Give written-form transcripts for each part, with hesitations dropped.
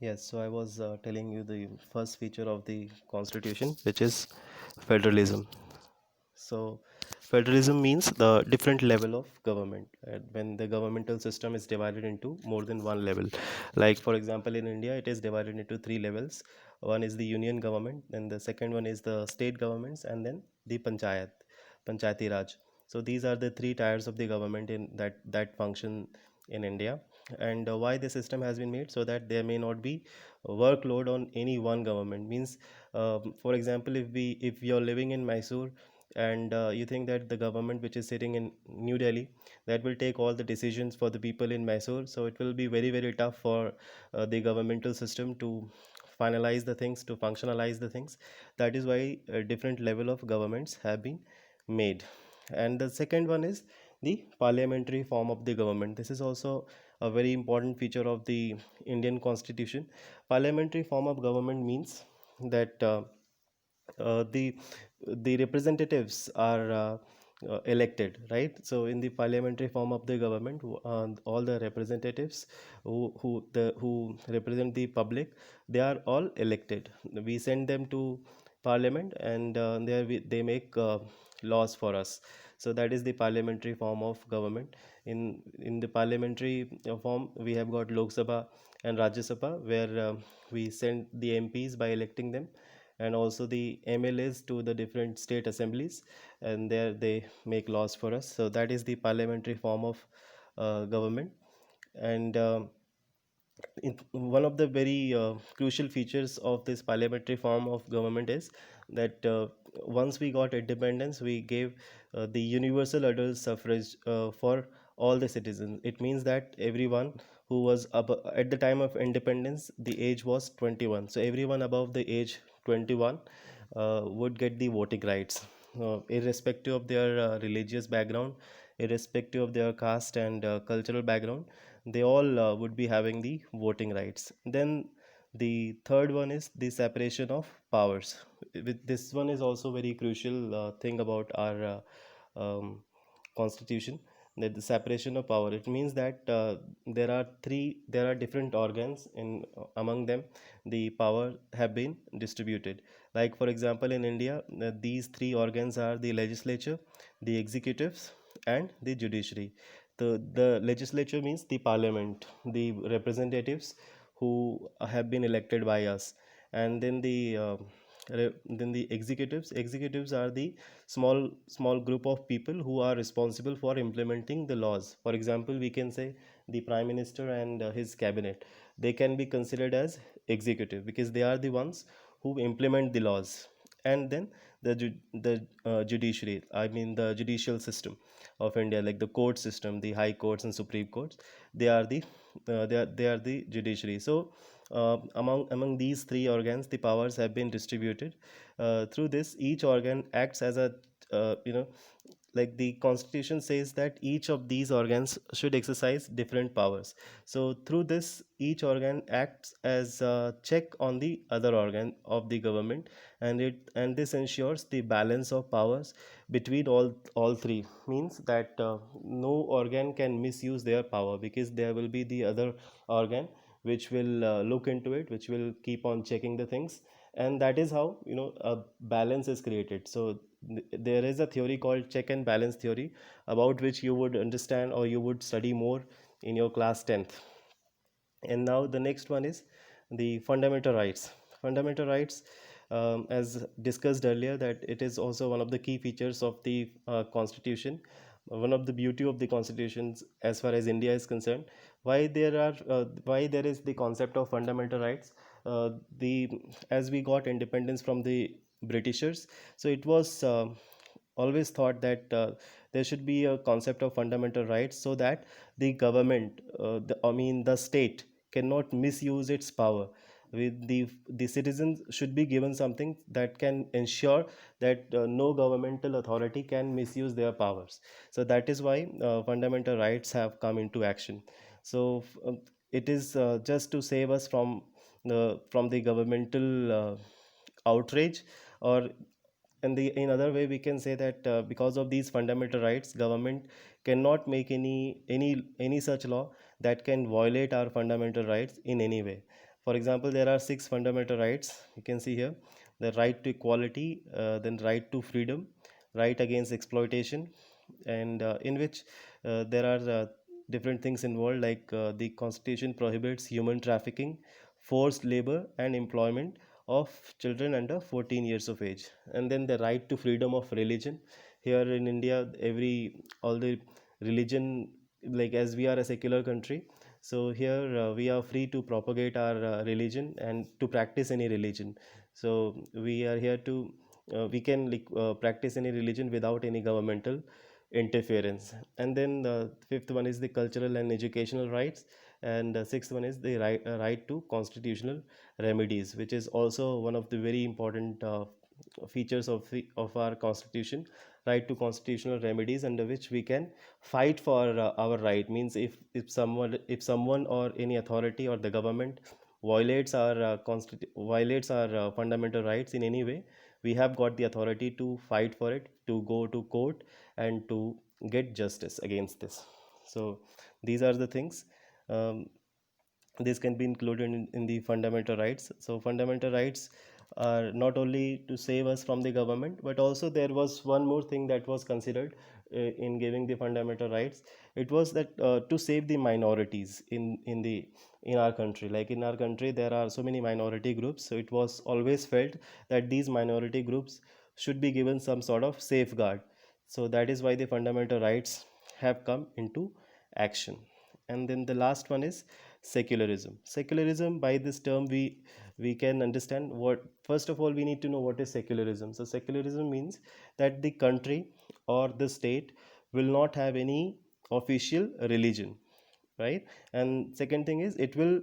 Yes, so I was telling you the first feature of the constitution, which is federalism. So, federalism means the different level of government. When the governmental system is divided into more than one level. Like, for example, in India, it is divided into three levels. One is the union government, then the second one is the state governments, and then the Panchayati Raj. So these are the three tiers of the government in that function in India. And why the system has been made, so that there may not be workload on any one government. Means, for example, if you're living in Mysore and you think that the government which is sitting in New Delhi, that will take all the decisions for the people in Mysore, so it will be very very tough for the governmental system to finalize the things, to functionalize the things. That is why a different level of governments have been made. And the second one is the parliamentary form of the government. This is also a very important feature of the Indian constitution. Parliamentary form of government means that the representatives are elected, right? So in the parliamentary form of the government, all the representatives who represent the public, they are all elected. We send them to parliament, and they make laws for us. So that is the parliamentary form of government. In the parliamentary form, we have got Lok Sabha and Rajya Sabha, where we send the MPs by electing them, and also the MLAs to the different state assemblies, and there they make laws for us. So that is the parliamentary form of government. And one of the very crucial features of this parliamentary form of government is that once we got independence, we gave the universal adult suffrage for all the citizens. It means that everyone who was at the time of independence, the age was 21. So everyone above the age 21 would get the voting rights, irrespective of their religious background, irrespective of their caste and cultural background. They all would be having the voting rights. Then the third one is the separation of powers. This one is also very crucial thing about our constitution, that the separation of power. It means that there are different organs, in among them the power have been distributed. Like, for example, in India, these three organs are the legislature, the executives, and the judiciary. The legislature means the parliament, the representatives who have been elected by us. And then then the executives are the small group of people who are responsible for implementing the laws. For example, we can say the prime minister and his cabinet, they can be considered as executive because they are the ones who implement the laws. And then the judiciary, I mean the judicial system of India, like the court system, the high courts and supreme courts, they are the judiciary. So among these three organs, the powers have been distributed. Through this, each organ acts as a like the constitution says that each of these organs should exercise different powers. So through this, each organ acts as a check on the other organ of the government, and this ensures the balance of powers between all three. Means that no organ can misuse their power, because there will be the other organ which will look into it, which will keep on checking the things. And that is how a balance is created. So there is a theory called check and balance theory, about which you would understand or you would study more in your class 10th. And now the next one is the fundamental rights. Fundamental rights, as discussed earlier, that it is also one of the key features of the constitution. One of the beauty of the constitutions, as far as India is concerned, why there is the concept of fundamental rights. The As we got independence from the Britishers, so it was always thought that there should be a concept of fundamental rights, so that the government, I mean the state, cannot misuse its power. With the citizens should be given something that can ensure that no governmental authority can misuse their powers. So that is why fundamental rights have come into action. So it is just to save us from the governmental outrage. Or in other way, we can say that because of these fundamental rights, government cannot make any such law that can violate our fundamental rights in any way. For example, there are six fundamental rights. You can see here the right to equality, then right to freedom, right against exploitation, and in which there are different things involved, like the constitution prohibits human trafficking, forced labor, and employment of children under 14 years of age. And then the right to freedom of religion. Here in India, every all the religion, like as we are a secular country, so here we are free to propagate our religion and to practice any religion. So we are here to we can like, practice any religion without any governmental interference. And then the fifth one is the cultural and educational rights, and the sixth one is the right to constitutional remedies, which is also one of the very important features of our constitution. Right to constitutional remedies, under which we can fight for our right. Means if someone or any authority or the government violates our fundamental rights in any way, we have got the authority to fight for it, to go to court, and to get justice against this. So these are the things. This can be included in the fundamental rights. So fundamental rights are not only to save us from the government, but also there was one more thing that was considered in giving the fundamental rights. It was that to save the minorities in our country. Like in our country there are so many minority groups, so it was always felt that these minority groups should be given some sort of safeguard. So that is why the fundamental rights have come into action. And then the last one is secularism. Secularism, by this term we can understand what, first of all we need to know what is secularism. So secularism means that the country or the state will not have any official religion, right? And second thing is it will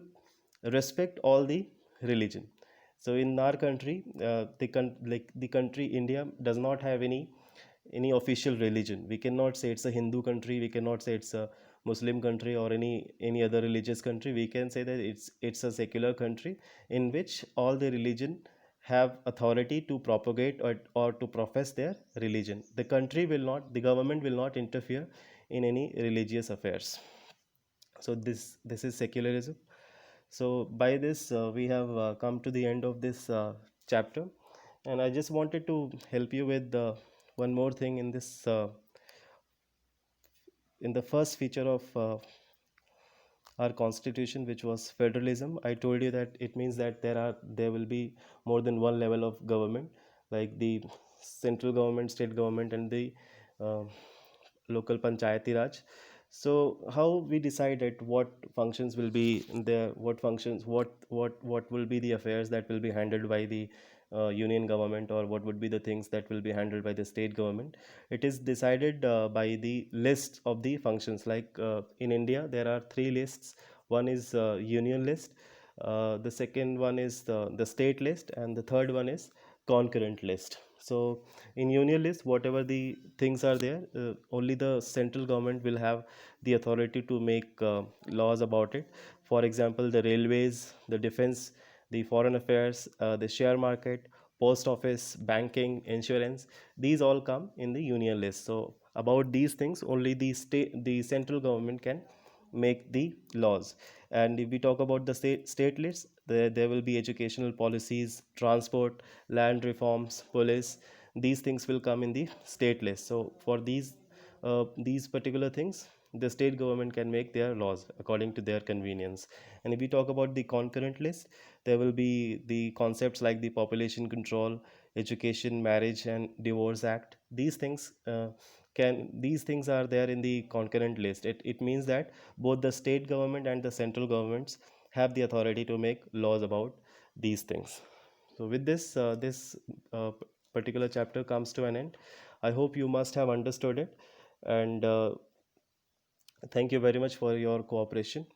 respect all the religion. So in our country, like the country India does not have any official religion. We cannot say it's a Hindu country, we cannot say it's a Muslim country, or any other religious country. We can say that it's a secular country in which all the religion have authority to propagate or to profess their religion. The government will not interfere in any religious affairs. So this is secularism. So by this we have come to the end of this chapter, and I just wanted to help you with one more thing in this in the first feature of our constitution, which was federalism. I told you that it means that there will be more than one level of government, like the central government, state government, and the uh, local panchayati raj. So how we decided what functions will be there, what functions, what will be the affairs that will be handled by the union government, or what would be the things that will be handled by the state government. It is decided by the list of the functions. Like in India there are three lists. One is union list, the second one is the state list, and the third one is concurrent list. So in union list, whatever the things are there, only the central government will have the authority to make laws about it. For example, the railways, the defense, the foreign affairs, the share market, post office, banking, insurance, these all come in the union list. So about these things only the central government can make the laws. And if we talk about the state lists, there will be educational policies, transport, land reforms, police. These things will come in the state list. So for these particular things, the state government can make their laws according to their convenience. And if we talk about the concurrent list, there will be the concepts like the population control, education, marriage, and divorce act. These things are there in the concurrent list. It means that both the state government and the central governments have the authority to make laws about these things. So with this particular chapter comes to an end. I hope you must have understood it, and thank you very much for your cooperation.